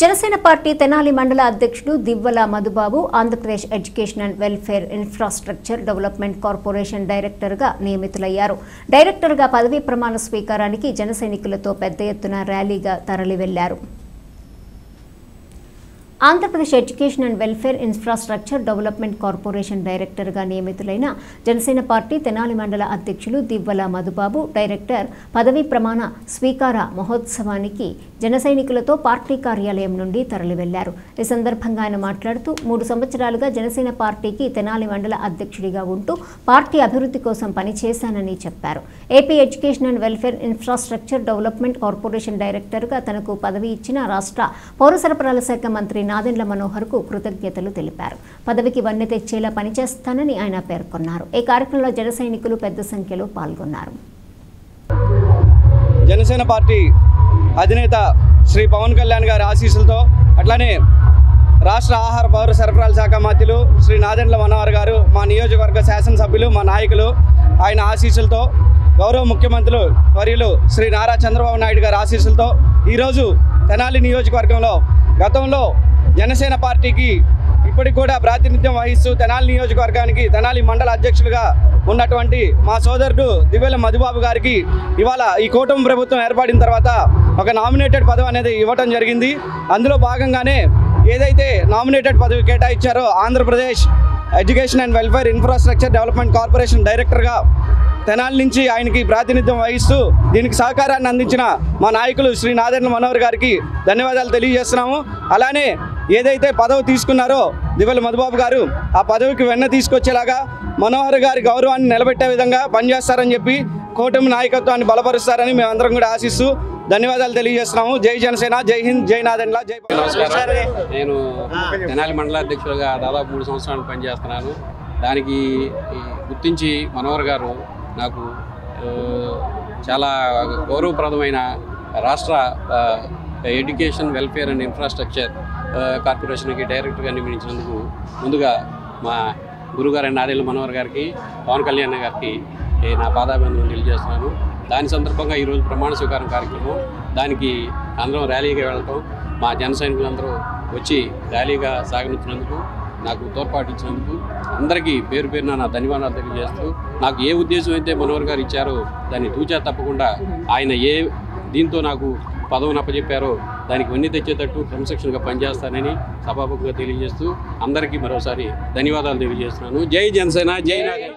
Janasena party Tenali మండల అధ్యక్షుడు Divvala Madhubabu Andhra Pradesh education and welfare infrastructure development corporation డైరెక్టర్గా నియమితులయ్యారు. డైరెక్టర్గా పదవీ ప్రమాణ స్వీకారానికి జన సైనికులతో పెద్ద ఎత్తున ర్యాలీగా తరలి వెళ్లారు. Andhra Pradesh education and welfare infrastructure development corporation డైరెక్టర్గా నియమితులైన జనసేన పార్టీ తెనాలి మండల అధ్యక్షులు దివ్వల మధుబాబు డైరెక్టర్ పదవీ ప్రమాణ స్వీకార మహోత్సవానికి జన సైనికులతో పార్టీ కార్యాలయం నుండి తరలి వెళ్లారు. ఈ సందర్భంగా ఆయన మాట్లాడుతూ 3 సంవత్సరాలుగా జనసేన పార్టీకి తెనాలి మండల అధ్యక్షుడిగా ఉంటూ పార్టీ అభివృద్ధి కోసం పనిచేశానని చెప్పారు. AP education and welfare infrastructure development corporation డైరెక్టర్గా తనకు పదవి ఇచ్చిన రాష్ట్ర పౌర సరఫరాల శాఖ మంత్రి నాదెండ్ల మనోహర్కు కృతజ్ఞతలు తెలిపారు. పదవికి వన్నె తెచ్చేలా పనిచేస్తానని ఆయన పేర్కొన్నారు. ఈ కార్యక్రమంలో జన సైనికులు పెద్ద సంఖ్యలో పాల్గొన్నారు. జనసేన పార్టీ అధినేత శ్రీ పవన్ కళ్యాణ్ గారి ఆశీస్సులతో అట్లానే రాష్ట్ర ఆహార పౌర సరఫరాల శాఖ మంత్రులు శ్రీ నాదెండ్ల మనోహర్ గారు, మా నియోజకవర్గ శాసనసభ్యులు, మా నాయకులు ఆయన ఆశీస్సులతో, గౌరవ ముఖ్యమంత్రులు వర్యులు శ్రీ నారా చంద్రబాబు నాయుడు గారి ఆశీస్సులతో ఈరోజు తెనాలి నియోజకవర్గంలో గతంలో జనసేన పార్టీకి ఇప్పటికి కూడా ప్రాతినిధ్యం వహిస్తూ తెనాలి నియోజకవర్గానికి తెనాలి మండల అధ్యక్షులుగా ఉన్నటువంటి మా సోదరుడు దివ్వెల మధుబాబు గారికి ఇవాళ ఈ కూటమి ప్రభుత్వం ఏర్పడిన తర్వాత ఒక నామినేటెడ్ పదవి అనేది ఇవ్వటం జరిగింది. అందులో భాగంగానే ఏదైతే నామినేటెడ్ పదవి కేటాయించారో Andhra Pradesh education and welfare infrastructure development corporation డైరెక్టర్గా తెనాలి నుంచి ఆయనకి ప్రాతినిధ్యం వహిస్తూ దీనికి సహకారాన్ని అందించిన మా నాయకులు శ్రీ నాదెండ్ల మనోహర్ గారికి ధన్యవాదాలు తెలియజేస్తున్నాము. అలానే ఏదైతే పదవి తీసుకున్నారో దివ్వెల మధుబాబు గారు ఆ పదవికి వెన్న తీసుకొచ్చేలాగా మనోహర్ గారి గౌరవాన్ని నిలబెట్టే విధంగా పనిచేస్తారని చెప్పి కూటమి నాయకత్వాన్ని బలపరుస్తారని మేమందరం కూడా ఆశిస్తూ ధన్యవాదాలు తెలియజేస్తున్నాము. జై జనసేన, జై హింద్, జై నాదెండ్ల, జై. నేను తెనాలి మండల అధ్యక్షులుగా దాదాపు 3 సంవత్సరాలు పనిచేస్తున్నాను. దానికి గుర్తించి మనోహర్ గారు నాకు చాలా గౌరవప్రదమైన రాష్ట్ర ఎడ్యుకేషన్ వెల్ఫేర్ అండ్ ఇన్ఫ్రాస్ట్రక్చర్ కార్పొరేషన్కి డైరెక్టర్గా నియమించినందుకు ముందుగా మా గురుగారు నాదెండ్ల మనోహర్ గారికి, పవన్ కళ్యాణ్ గారికి నా పాదాభివందనం తెలియజేస్తున్నాను. దాని సందర్భంగా ఈరోజు ప్రమాణ స్వీకారం కార్యక్రమం, దానికి అందరం ర్యాలీగా వెళ్ళటం, మా జన సైనికులందరూ వచ్చి ర్యాలీగా సాగనిచ్చినందుకు, నాకు తోడ్పాటు ఇచ్చినందుకు అందరికీ పేరు పేరున నా ధన్యవాదాలు తెలియజేస్తూ, నాకు ఏ ఉద్దేశం అయితే మనోహర్ గారు ఇచ్చారో దాన్ని తూచా తప్పకుండా ఆయన ఏ దీంతో నాకు పదవిని అప్పచెప్పారో దానికి వన్నీ తెచ్చేటట్టు క్రమశిక్షణగా పనిచేస్తానని సభాముఖంగా తెలియజేస్తూ అందరికీ మరోసారి ధన్యవాదాలు తెలియజేస్తున్నాను. జై జనసేన, జై నాగ.